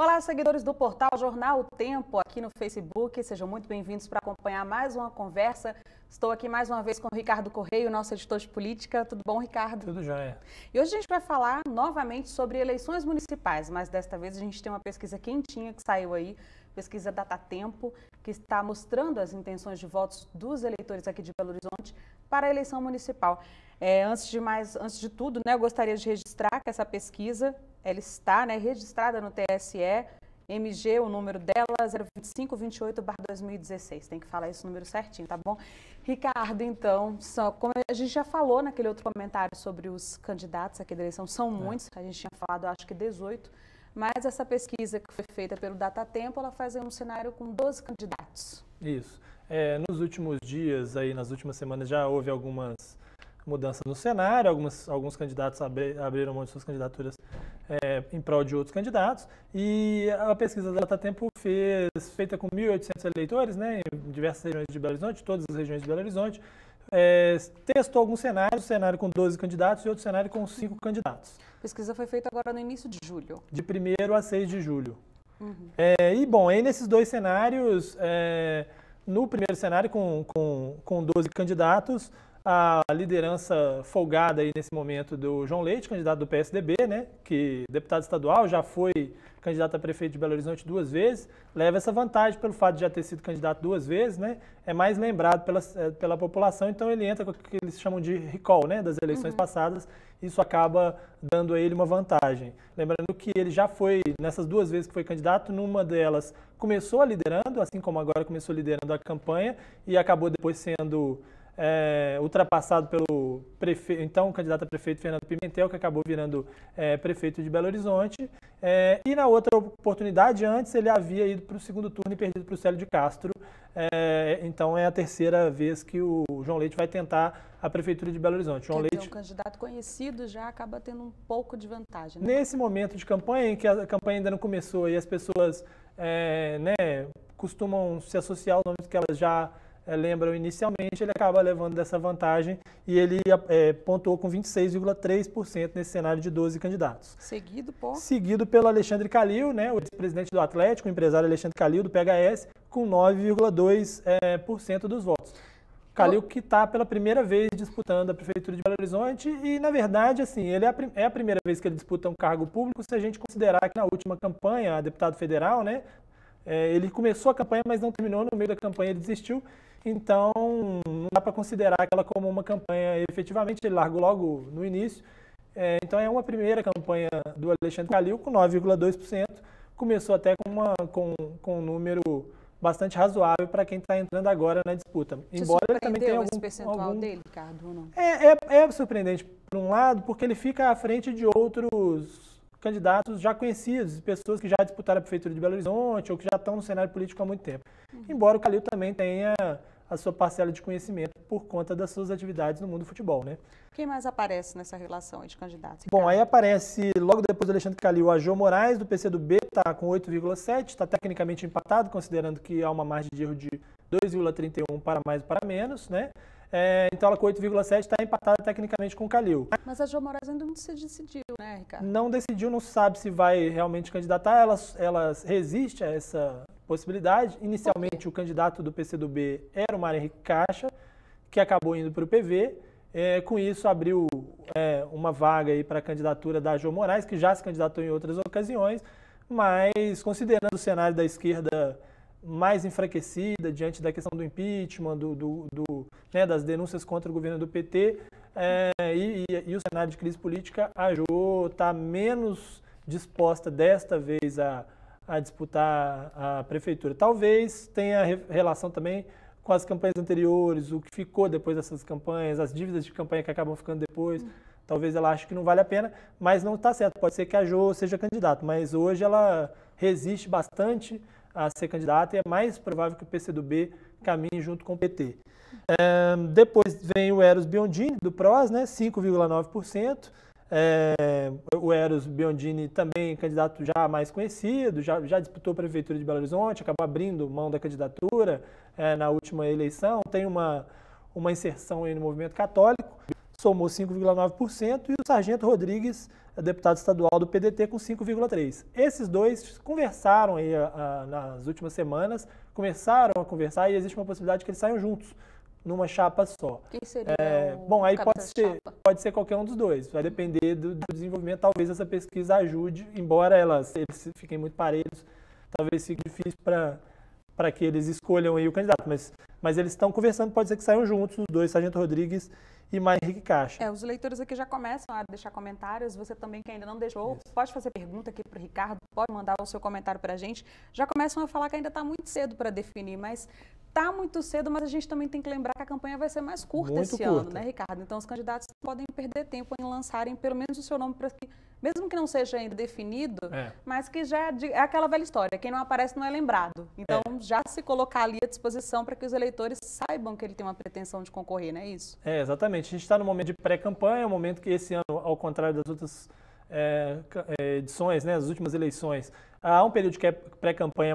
Olá, seguidores do portal Jornal O Tempo aqui no Facebook. Sejam muito bem-vindos para acompanhar mais uma conversa. Estou aqui mais uma vez com o Ricardo Correia, nosso editor de política. Tudo bom, Ricardo? Tudo jóia. E hoje a gente vai falar novamente sobre eleições municipais, mas desta vez a gente tem uma pesquisa quentinha que saiu aí, pesquisa Datatempo, que está mostrando as intenções de votos dos eleitores aqui de Belo Horizonte para a eleição municipal. Antes de tudo, eu gostaria de registrar que essa pesquisa ela está registrada no TSE, MG, o número dela, 02528/2016. Tem que falar esse número certinho, tá bom? Ricardo, então, como a gente já falou naquele outro comentário sobre os candidatos aqui da eleição, são muitos, a gente tinha falado, acho que 18, mas essa pesquisa que foi feita pelo Datatempo, ela faz um cenário com 12 candidatos. Isso. Nos últimos dias, nas últimas semanas, já houve algumas mudanças no cenário, alguns candidatos abriram mão de suas candidaturas em prol de outros candidatos, e a pesquisa da Datatempo feita com 1.800 eleitores, em diversas regiões de Belo Horizonte, todas as regiões de Belo Horizonte, testou alguns cenários, um cenário com 12 candidatos e outro cenário com 5 candidatos. A pesquisa foi feita agora no início de julho. De 1º a 6 de julho. Uhum. Aí nesses dois cenários, no primeiro cenário com 12 candidatos, a liderança folgada aí nesse momento do João Leite, candidato do PSDB, que deputado estadual, já foi candidato a prefeito de Belo Horizonte 2 vezes, leva essa vantagem pelo fato de já ter sido candidato 2 vezes, é mais lembrado pela população, então ele entra com o que eles chamam de recall, das eleições passadas, isso acaba dando a ele uma vantagem. Lembrando que ele já foi, nessas 2 vezes que foi candidato, numa delas começou liderando, assim como agora começou liderando a campanha e acabou depois sendo ultrapassado pelo então candidato a prefeito Fernando Pimentel, que acabou virando prefeito de Belo Horizonte. E na outra oportunidade, antes, ele havia ido para o segundo turno e perdido para o Célio de Castro. Então é a terceira vez que o João Leite vai tentar a prefeitura de Belo Horizonte. João Leite, um candidato conhecido já acaba tendo um pouco de vantagem. Nesse momento de campanha, em que a campanha ainda não começou e as pessoas costumam se associar aos nomes que elas já lembram inicialmente, ele acaba levando dessa vantagem e ele pontuou com 26,3% nesse cenário de 12 candidatos. Seguido pelo Alexandre Calil, o ex-presidente do Atlético, o empresário Alexandre Calil, do PHS, com 9,2% dos votos. Calil que está pela primeira vez disputando a Prefeitura de Belo Horizonte e, na verdade, assim, ele é a primeira vez que ele disputa um cargo público se a gente considerar que na última campanha, a deputado federal, ele começou a campanha, mas não terminou, no meio da campanha ele desistiu, então não dá para considerar aquela como uma campanha efetivamente, ele largou logo no início. Então é uma primeira campanha do Alexandre Calil com 9,2%, começou até com um número bastante razoável para quem está entrando agora na disputa. Embora ele também tenha esse percentual dele, Ricardo, ou não? É surpreendente, por um lado, porque ele fica à frente de outros candidatos já conhecidos, pessoas que já disputaram a Prefeitura de Belo Horizonte ou que já estão no cenário político há muito tempo. Embora o Calil também tenha a sua parcela de conhecimento por conta das suas atividades no mundo do futebol, Quem mais aparece nessa relação de candidatos? Bom, aí aparece, logo depois do Alexandre Calil, a Jô Moraes, do PCdoB, está com 8,7%, está tecnicamente empatado, considerando que há uma margem de erro de 2,31 para mais e para menos, então ela com 8,7 está empatada tecnicamente com o Calil. Mas a Jô Moraes ainda não se decidiu, Ricardo? Não decidiu, não sabe se vai realmente candidatar, ela resiste a essa possibilidade. Inicialmente o candidato do PCdoB era o Mário Henrique Caixa, que acabou indo para o PV. Com isso abriu uma vaga para a candidatura da Jô Moraes, que já se candidatou em outras ocasiões, mas considerando o cenário da esquerda mais enfraquecida diante da questão do impeachment, das denúncias contra o governo do PT e o cenário de crise política, a Jô está menos disposta desta vez a disputar a prefeitura. Talvez tenha relação também com as campanhas anteriores, o que ficou depois dessas campanhas, as dívidas de campanha que acabam ficando depois. Talvez ela ache que não vale a pena, mas não está certo. Pode ser que a Jô seja candidata, mas hoje ela resiste bastante a ser candidata e é mais provável que o PCdoB caminhe junto com o PT. Depois vem o Eros Biondini, do PROS, 5,9%. O Eros Biondini também candidato já mais conhecido, já disputou a Prefeitura de Belo Horizonte, acabou abrindo mão da candidatura na última eleição, tem uma inserção aí no movimento católico. somou 5,9%, e o Sargento Rodrigues, deputado estadual do PDT, com 5,3%. Esses dois conversaram aí nas últimas semanas, começaram a conversar e existe uma possibilidade que eles saiam juntos, numa chapa só. Quem seria bom, aí chapa? pode ser qualquer um dos dois, vai depender do desenvolvimento. Talvez essa pesquisa ajude, embora eles fiquem muito parelhos, talvez fique difícil para que eles escolham aí o candidato, mas eles estão conversando, pode ser que saiam juntos os dois, Sargento Rodrigues e Mário Henrique Caixa. Os leitores aqui já começam a deixar comentários, você também que ainda não deixou, pode fazer pergunta aqui para o Ricardo, pode mandar o seu comentário para a gente. Já começam a falar que ainda está muito cedo para definir, mas está muito cedo, mas a gente também tem que lembrar que a campanha vai ser mais curta esse ano, né, Ricardo? Então os candidatos podem perder tempo em lançarem pelo menos o seu nome para que, mesmo que não seja ainda definido, mas que já é aquela velha história, quem não aparece não é lembrado. Então já se colocar ali à disposição para que os eleitores saibam que ele tem uma pretensão de concorrer, não é isso? Exatamente. A gente está no momento de pré-campanha, é um momento que esse ano, ao contrário das outras edições, né, as últimas eleições, há um período de pré-campanha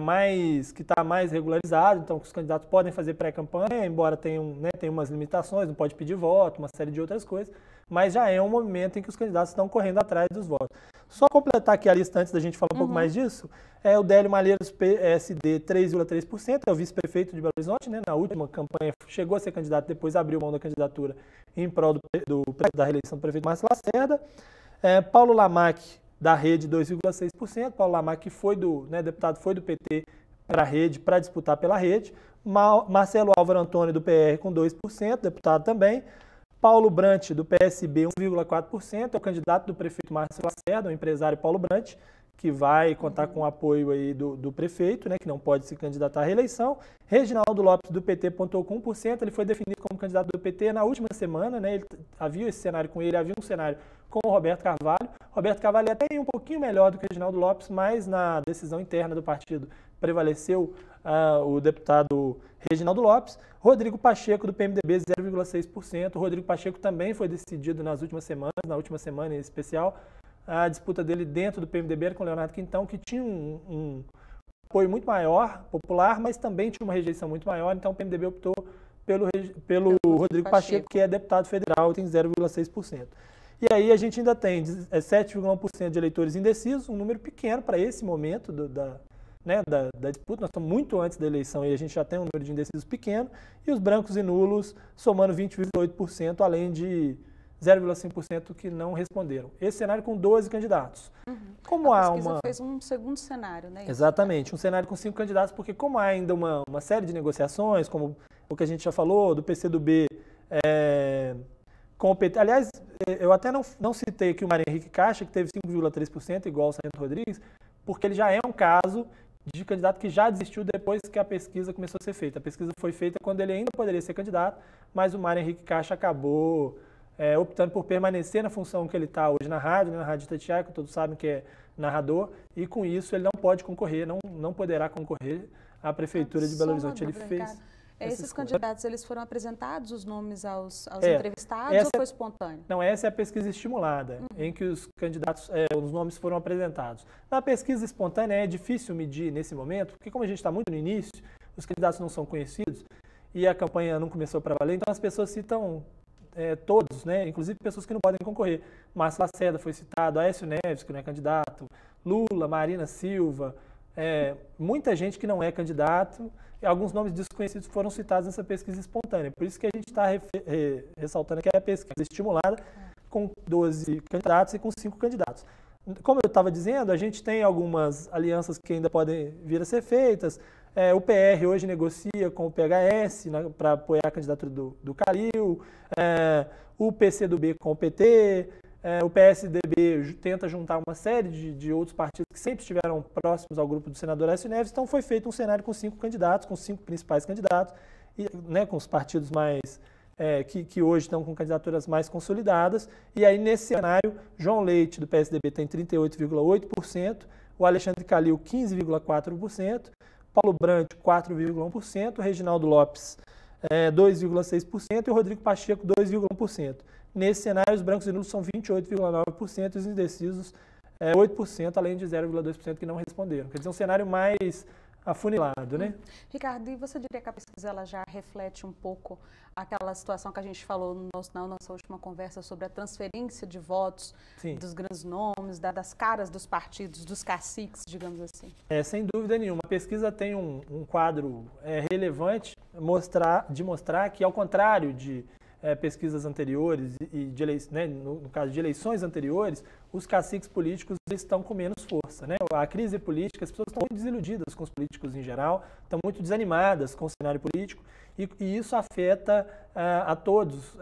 que está mais regularizado, então os candidatos podem fazer pré-campanha, embora tenham umas limitações, não pode pedir voto, uma série de outras coisas, mas já é um momento em que os candidatos estão correndo atrás dos votos. Só completar aqui a lista antes da gente falar um pouco mais disso, o Délio Malheiros, PSD, 3,3%, é o vice-prefeito de Belo Horizonte, né, na última campanha chegou a ser candidato, depois abriu mão da candidatura em prol da reeleição do prefeito Márcio Lacerda. Paulo Lamac, da Rede, 2,6%. Paulo Lamac, que deputado, foi do PT para a Rede, para disputar pela Rede. Marcelo Álvaro Antônio, do PR, com 2%, deputado também. Paulo Brant, do PSB, 1,4%, é o candidato do prefeito Márcio Lacerda, o empresário Paulo Brant, que vai contar com o apoio aí do prefeito, né, que não pode se candidatar à reeleição. Reginaldo Lopes, do PT, pontuou com 1%, ele foi definido como candidato do PT na última semana, né, havia esse cenário com ele, havia um cenário com o Roberto Carvalho. Roberto Carvalho é até um pouquinho melhor do que o Reginaldo Lopes, mas na decisão interna do partido prevaleceu o deputado Reginaldo Lopes. Rodrigo Pacheco, do PMDB, 0,6%. O Rodrigo Pacheco também foi decidido nas últimas semanas, na última semana em especial, a disputa dele dentro do PMDB era com o Leonardo Quintão, que tinha um apoio muito maior, popular, mas também tinha uma rejeição muito maior, então o PMDB optou pelo Rodrigo Pacheco, que é deputado federal, tem 0,6%. E aí a gente ainda tem 7,1% de eleitores indecisos, um número pequeno para esse momento da disputa. Nós estamos muito antes da eleição e a gente já tem um número de indecisos pequeno, e os brancos e nulos somando 20,8%, além de 0,5% que não responderam. Esse cenário com 12 candidatos. Como a pesquisa fez um segundo cenário, né? Exatamente, um cenário com 5 candidatos, porque como há ainda uma série de negociações, como o que a gente já falou, do PCdoB com o PT. Aliás, eu até não citei aqui o Mário Henrique Caixa, que teve 5,3%, igual o Sargento Rodrigues, porque ele já é um caso de candidato que já desistiu depois que a pesquisa começou a ser feita. A pesquisa foi feita quando ele ainda poderia ser candidato, mas o Mário Henrique Caixa acabou optando por permanecer na função que ele está hoje na rádio, né, na Rádio Itatiaia, que todos sabem que é narrador, e com isso ele não pode concorrer, não poderá concorrer à Prefeitura de Belo Horizonte. Ele fez... Esses candidatos, eles foram apresentados os nomes aos entrevistados ou foi espontâneo? Não, essa é a pesquisa estimulada, em que os candidatos, os nomes foram apresentados. Na pesquisa espontânea é difícil medir nesse momento, porque como a gente está muito no início, os candidatos não são conhecidos e a campanha não começou para valer, então as pessoas citam todos, né? Inclusive pessoas que não podem concorrer. Márcio Lacerda foi citado, Aécio Neves, que não é candidato, Lula, Marina Silva, muita gente que não é candidato. Alguns nomes desconhecidos foram citados nessa pesquisa espontânea. Por isso que a gente está ressaltando que é a pesquisa estimulada com 12 candidatos e com 5 candidatos. Como eu estava dizendo, a gente tem algumas alianças que ainda podem vir a ser feitas. O PR hoje negocia com o PHS para apoiar a candidatura do Calil, o PCdoB com o PT, o PSDB tenta juntar uma série de outros partidos que sempre estiveram próximos ao grupo do senador Aécio Neves. Então foi feito um cenário com 5 candidatos, com 5 principais candidatos, e, com os partidos mais que hoje estão com candidaturas mais consolidadas. E aí nesse cenário, João Leite do PSDB tem 38,8%, o Alexandre Calil 15,4%, Paulo Brant 4,1%, Reginaldo Lopes 2,6% e o Rodrigo Pacheco 2,1%. Nesse cenário, os brancos e nulos são 28,9% e os indecisos 8%, além de 0,2% que não responderam. Quer dizer, um cenário mais afunilado, né? Ricardo, e você diria que a pesquisa ela já reflete um pouco aquela situação que a gente falou na nossa última conversa sobre a transferência de votos dos grandes nomes, das caras dos partidos, dos caciques, digamos assim? Sem dúvida nenhuma. A pesquisa tem um quadro relevante de mostrar que, ao contrário de pesquisas anteriores e no caso de eleições anteriores, os caciques políticos estão com menos força, né? A crise política, as pessoas estão muito desiludidas com os políticos em geral, estão muito desanimadas com o cenário político e isso afeta a todos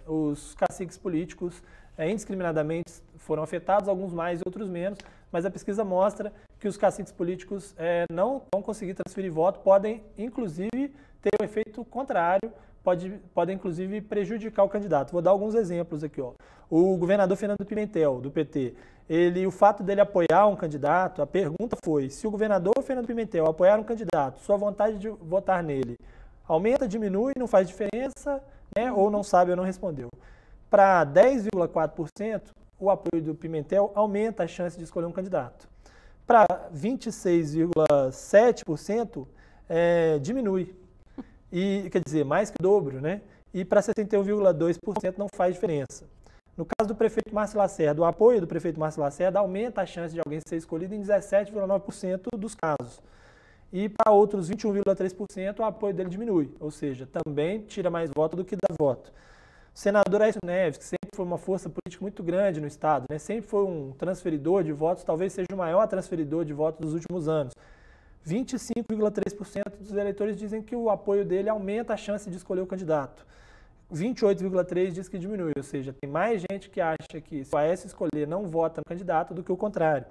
os caciques políticos indiscriminadamente foram afetados, alguns mais e outros menos, mas a pesquisa mostra que os caciques políticos não vão conseguir transferir voto, podem inclusive ter o efeito contrário, podem inclusive prejudicar o candidato. Vou dar alguns exemplos aqui. O governador Fernando Pimentel, do PT, o fato dele apoiar um candidato, a pergunta foi, se o governador Fernando Pimentel apoiar um candidato, sua vontade de votar nele aumenta, diminui, não faz diferença, né, ou não sabe ou não respondeu. Para 10,4%, o apoio do Pimentel aumenta a chance de escolher um candidato. Para 26,7%, diminui. E, quer dizer, mais que o dobro, né? E para 61,2% não faz diferença. No caso do prefeito Márcio Lacerda, o apoio do prefeito Márcio Lacerda aumenta a chance de alguém ser escolhido em 17,9% dos casos. E para outros 21,3% o apoio dele diminui, ou seja, também tira mais voto do que dá voto. O senador Aécio Neves, que sempre foi uma força política muito grande no Estado, né? Sempre foi um transferidor de votos, talvez seja o maior transferidor de votos dos últimos anos. 25,3% dos eleitores dizem que o apoio dele aumenta a chance de escolher o candidato. 28,3% diz que diminui, ou seja, tem mais gente que acha que se o Aécio escolher não vota no candidato do que o contrário.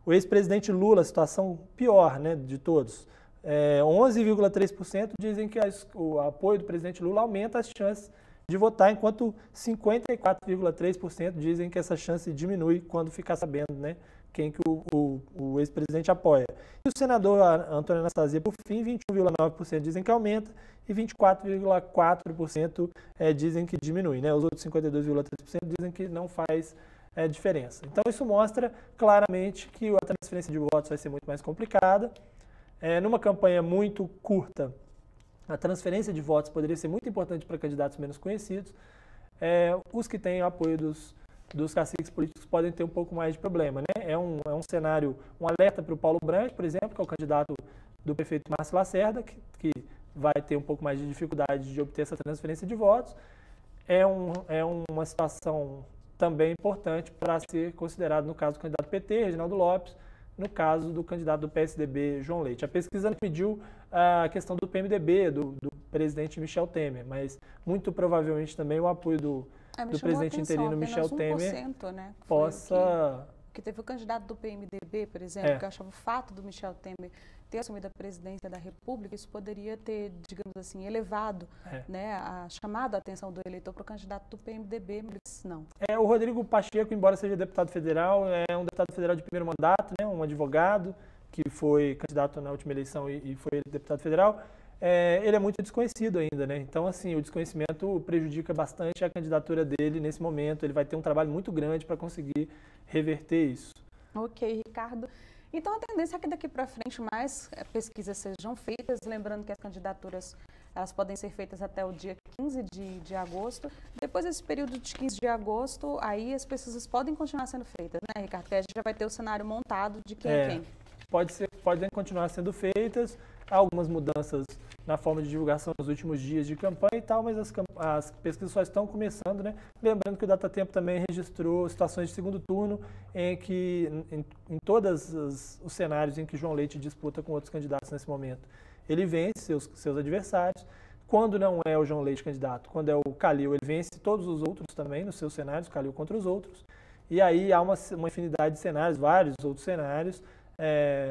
O ex-presidente Lula, a situação pior, né, de todos, 11,3% dizem que o apoio do presidente Lula aumenta as chances de votar, enquanto 54,3% dizem que essa chance diminui quando ficar sabendo, né, quem que o ex-presidente apoia. E o senador Antônio Anastasia, por fim, 21,9% dizem que aumenta e 24,4% dizem que diminui, né? Os outros 52,3% dizem que não faz diferença. Então, isso mostra claramente que a transferência de votos vai ser muito mais complicada. Numa campanha muito curta, a transferência de votos poderia ser muito importante para candidatos menos conhecidos. Os que têm o apoio dos caciques políticos podem ter um pouco mais de problema, né? É um cenário, um alerta para o Paulo Brandt, por exemplo, que é o candidato do prefeito Márcio Lacerda, que vai ter um pouco mais de dificuldade de obter essa transferência de votos. É uma situação também importante para ser considerado no caso do candidato PT, Reginaldo Lopes, no caso do candidato do PSDB, João Leite. A pesquisa mediu a questão do PMDB, do presidente Michel Temer, mas muito provavelmente também o apoio do presidente interino Michel Temer, né? possa... Que teve o candidato do PMDB, por exemplo, que achava o fato do Michel Temer ter assumido a presidência da República, isso poderia ter, digamos assim, elevado, né, chamado a atenção do eleitor para o candidato do PMDB, mas não. O Rodrigo Pacheco, embora seja deputado federal, é um deputado federal de primeiro mandato, né, um advogado que foi candidato na última eleição e foi deputado federal. Ele é muito desconhecido ainda, né? Então, assim, o desconhecimento prejudica bastante a candidatura dele nesse momento. Ele vai ter um trabalho muito grande para conseguir reverter isso. Ok, Ricardo. Então, a tendência é que daqui para frente mais pesquisas sejam feitas, lembrando que as candidaturas elas podem ser feitas até o dia 15 de agosto. Depois desse período de 15 de agosto, aí as pesquisas podem continuar sendo feitas, né, Ricardo? Porque a gente já vai ter o cenário montado de quem é quem. Podem continuar sendo feitas, há algumas mudanças na forma de divulgação nos últimos dias de campanha e tal, mas as pesquisas só estão começando, né? Lembrando que o Datatempo também registrou situações de segundo turno em que, em todos os cenários em que João Leite disputa com outros candidatos nesse momento, ele vence seus adversários. Quando não é o João Leite candidato, quando é o Calil, ele vence todos os outros também nos seus cenários, Calil contra os outros. E aí há uma infinidade de cenários, vários outros cenários.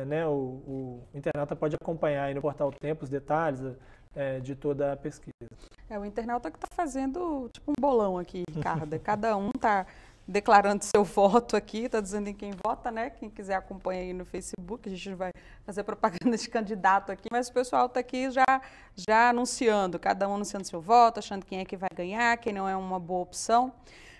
Né, o internauta pode acompanhar aí no portal Tempo os detalhes de toda a pesquisa. O internauta que está fazendo tipo um bolão aqui, Ricardo. Cada um está declarando seu voto aqui, está dizendo em quem vota, né? Quem quiser acompanha aí no Facebook, a gente não vai fazer propaganda de candidato aqui, mas o pessoal está aqui já anunciando, cada um anunciando seu voto, achando quem é que vai ganhar, quem não é uma boa opção.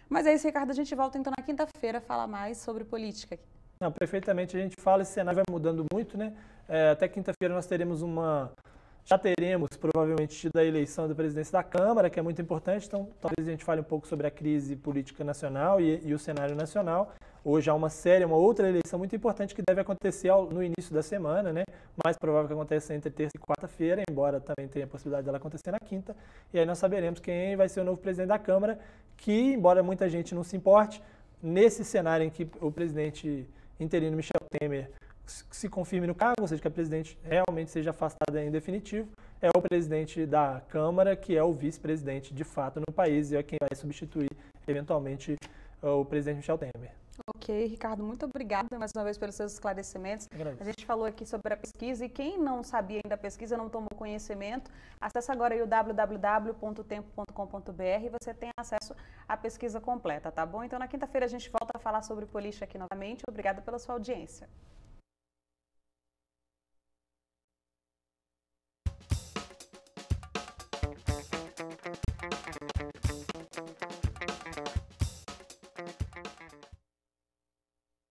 Mas é isso, Ricardo, a gente volta então na quinta-feira a falar mais sobre política aqui. Não, perfeitamente, a gente fala, esse cenário vai mudando muito, né? Até quinta-feira nós já teremos provavelmente tido a eleição da presidência da Câmara, que é muito importante, então talvez a gente fale um pouco sobre a crise política nacional e o cenário nacional. Hoje há uma outra eleição muito importante que deve acontecer no início da semana, né? Mais provável que aconteça entre terça e quarta-feira, embora também tenha a possibilidade dela acontecer na quinta. E aí nós saberemos quem vai ser o novo presidente da Câmara, que, embora muita gente não se importe, nesse cenário em que o presidente interino Michel Temer se confirme no cargo, ou seja, que a presidente realmente seja afastada em definitivo, é o presidente da Câmara que é o vice-presidente de fato no país e é quem vai substituir eventualmente o presidente Michel Temer. Ok, Ricardo, muito obrigada mais uma vez pelos seus esclarecimentos. A gente falou aqui sobre a pesquisa e quem não sabia ainda da pesquisa, não tomou conhecimento, acesse agora aí o www.tempo.com.br e você tem acesso à pesquisa completa, tá bom? Então na quinta-feira a gente volta a falar sobre política aqui novamente. Obrigada pela sua audiência.